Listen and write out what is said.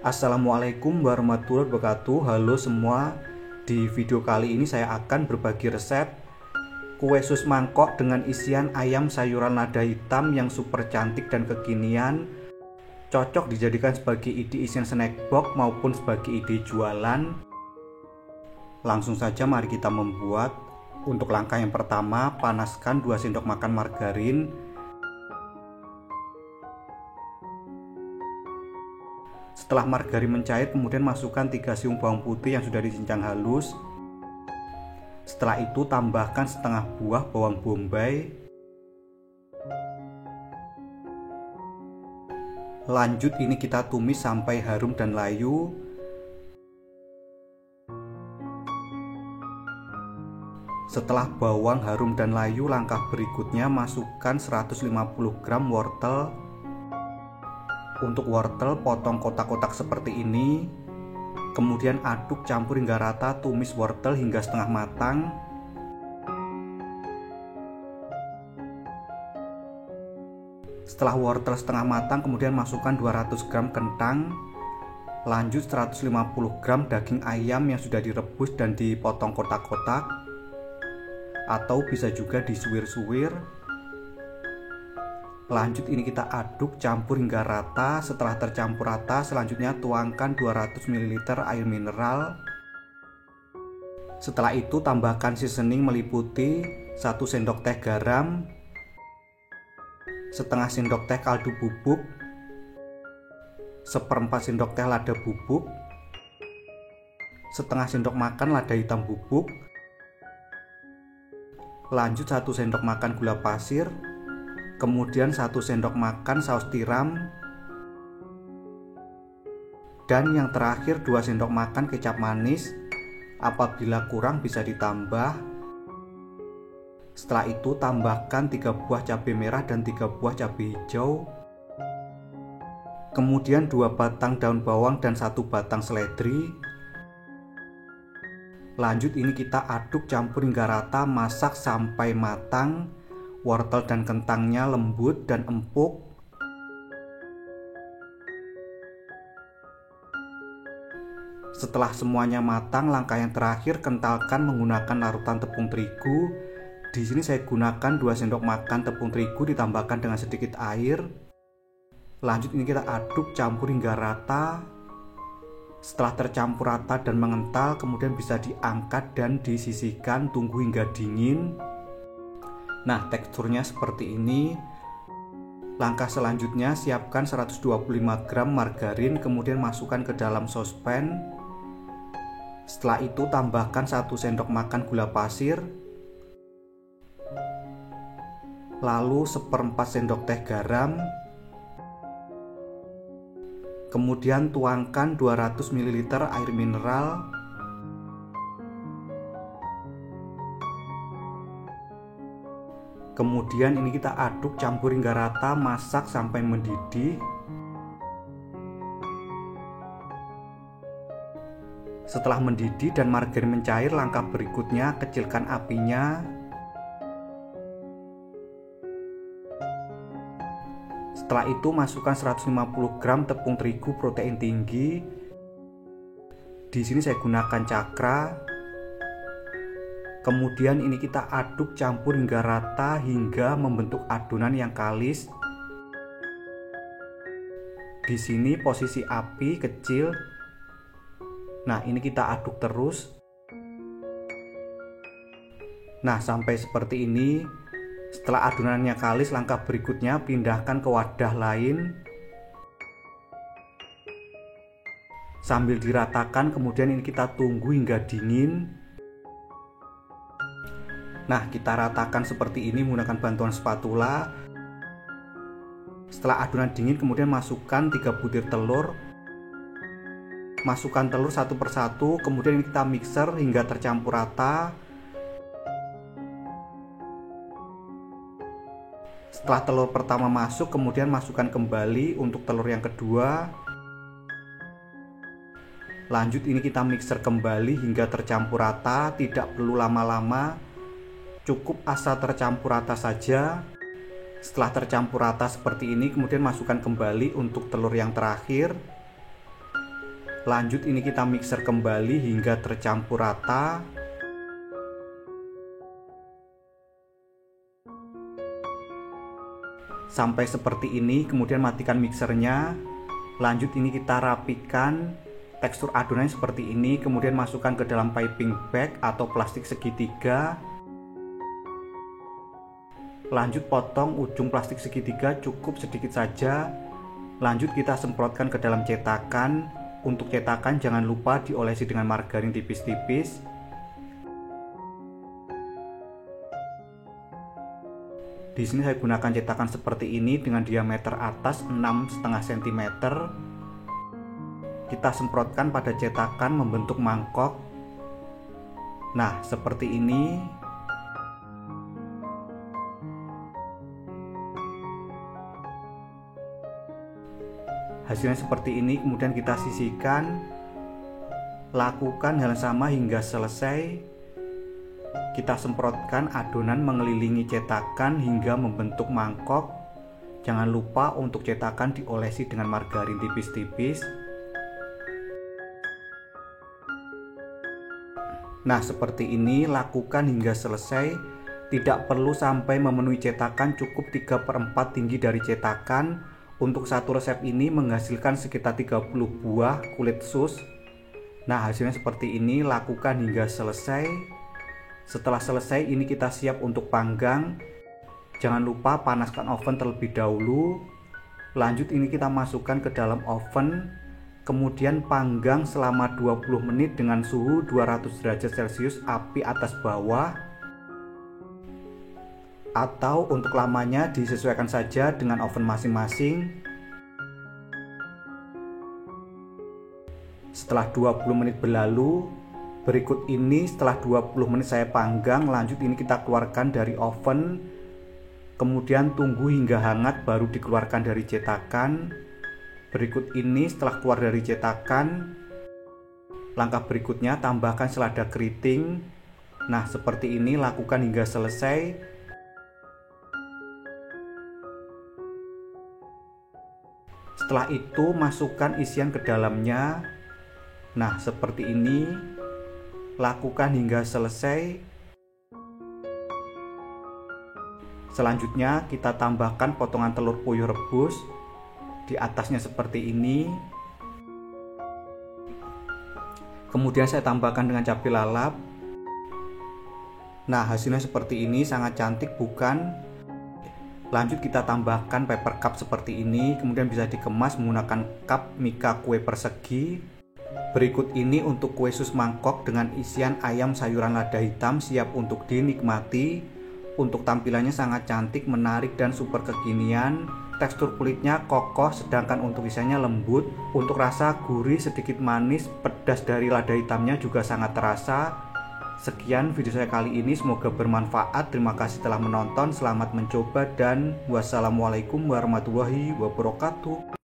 Assalamualaikum warahmatullahi wabarakatuh. Halo semua. Di video kali ini saya akan berbagi resep kue sus mangkok dengan isian ayam sayuran lada hitam yang super cantik dan kekinian. Cocok dijadikan sebagai ide isian snack box maupun sebagai ide jualan. Langsung saja mari kita membuat. Untuk langkah yang pertama, panaskan 2 sendok makan margarin. Setelah margarin mencair, kemudian masukkan 3 siung bawang putih yang sudah dicincang halus. Setelah itu tambahkan setengah buah bawang bombay. Lanjut ini kita tumis sampai harum dan layu. Setelah bawang harum dan layu, langkah berikutnya masukkan 150 gram wortel. Untuk wortel potong kotak-kotak seperti ini. Kemudian aduk campur hingga rata, tumis wortel hingga setengah matang. Setelah wortel setengah matang, kemudian masukkan 200 gram kentang. Lanjut 150 gram daging ayam yang sudah direbus dan dipotong kotak-kotak, atau bisa juga disuwir-suwir. Lanjut ini kita aduk campur hingga rata. Setelah tercampur rata, selanjutnya tuangkan 200 ml air mineral. Setelah itu tambahkan seasoning meliputi 1 sendok teh garam, setengah sendok teh kaldu bubuk, 1/4 sendok teh lada bubuk, setengah sendok makan lada hitam bubuk. Lanjut 1 sendok makan gula pasir, kemudian 1 sendok makan saus tiram, dan yang terakhir 2 sendok makan kecap manis. Apabila kurang bisa ditambah. Setelah itu tambahkan 3 buah cabai merah dan 3 buah cabai hijau, kemudian 2 batang daun bawang dan 1 batang seledri. Lanjut ini kita aduk campur hingga rata, masak sampai matang. Wortel dan kentangnya lembut dan empuk. Setelah semuanya matang, langkah yang terakhir kentalkan menggunakan larutan tepung terigu. Di sini saya gunakan 2 sendok makan tepung terigu ditambahkan dengan sedikit air. Lanjut ini kita aduk campur hingga rata. Setelah tercampur rata dan mengental, kemudian bisa diangkat dan disisihkan, tunggu hingga dingin. Nah, teksturnya seperti ini. Langkah selanjutnya, siapkan 125 gram margarin, kemudian masukkan ke dalam sospen. Setelah itu tambahkan 1 sendok makan gula pasir, lalu 1/4 sendok teh garam. Kemudian tuangkan 200 ml air mineral. Kemudian ini kita aduk campur hingga rata, masak sampai mendidih. Setelah mendidih dan margarin mencair, langkah berikutnya kecilkan apinya. Setelah itu masukkan 150 gram tepung terigu protein tinggi. Di sini saya gunakan cakra. Kemudian ini kita aduk campur hingga rata hingga membentuk adonan yang kalis. Di sini posisi api kecil. Nah, ini kita aduk terus. Nah, sampai seperti ini. Setelah adonannya kalis, langkah berikutnya pindahkan ke wadah lain. Sambil diratakan, kemudian ini kita tunggu hingga dingin. Nah, kita ratakan seperti ini menggunakan bantuan spatula. Setelah adonan dingin, kemudian masukkan 3 butir telur. Masukkan telur satu persatu, kemudian kita mixer hingga tercampur rata. Setelah telur pertama masuk, kemudian masukkan kembali untuk telur yang kedua. Lanjut ini kita mixer kembali hingga tercampur rata, tidak perlu lama-lama. Cukup asal tercampur rata saja. Setelah tercampur rata seperti ini, kemudian masukkan kembali untuk telur yang terakhir. Lanjut ini kita mixer kembali hingga tercampur rata. Sampai seperti ini, kemudian matikan mixernya. Lanjut ini kita rapikan tekstur adonan seperti ini, kemudian masukkan ke dalam piping bag atau plastik segitiga. Lanjut potong ujung plastik segitiga cukup sedikit saja. Lanjut kita semprotkan ke dalam cetakan. Untuk cetakan jangan lupa diolesi dengan margarin tipis-tipis. Di sini saya gunakan cetakan seperti ini dengan diameter atas 6,5 cm. Kita semprotkan pada cetakan membentuk mangkok. Nah, seperti ini. Hasilnya seperti ini, kemudian kita sisihkan. Lakukan hal yang sama hingga selesai. Kita semprotkan adonan mengelilingi cetakan hingga membentuk mangkok. Jangan lupa untuk cetakan diolesi dengan margarin tipis-tipis. Nah, seperti ini, lakukan hingga selesai. Tidak perlu sampai memenuhi cetakan, cukup 3/4 tinggi dari cetakan. Untuk satu resep ini menghasilkan sekitar 30 buah kulit sus. Nah, hasilnya seperti ini, lakukan hingga selesai. Setelah selesai, ini kita siap untuk panggang. Jangan lupa panaskan oven terlebih dahulu. Lanjut ini kita masukkan ke dalam oven. Kemudian panggang selama 20 menit dengan suhu 200 derajat Celcius, api atas bawah. Atau untuk lamanya disesuaikan saja dengan oven masing-masing. Setelah 20 menit berlalu, berikut ini setelah 20 menit saya panggang. Lanjut ini kita keluarkan dari oven. Kemudian tunggu hingga hangat baru dikeluarkan dari cetakan. Berikut ini setelah keluar dari cetakan, langkah berikutnya tambahkan selada keriting. Nah, seperti ini, lakukan hingga selesai. Setelah itu masukkan isian ke dalamnya. Nah, seperti ini, lakukan hingga selesai. Selanjutnya kita tambahkan potongan telur puyuh rebus di atasnya seperti ini. Kemudian saya tambahkan dengan cabai lalap. Nah, hasilnya seperti ini, sangat cantik bukan? Lanjut kita tambahkan paper cup seperti ini, kemudian bisa dikemas menggunakan cup mika kue persegi. Berikut ini untuk kue sus mangkok dengan isian ayam sayuran lada hitam, siap untuk dinikmati. Untuk tampilannya sangat cantik, menarik, dan super kekinian. Tekstur kulitnya kokoh, sedangkan untuk isiannya lembut. Untuk rasa gurih, sedikit manis, pedas dari lada hitamnya juga sangat terasa. Sekian video saya kali ini, semoga bermanfaat. Terima kasih telah menonton, selamat mencoba, dan wassalamualaikum warahmatullahi wabarakatuh.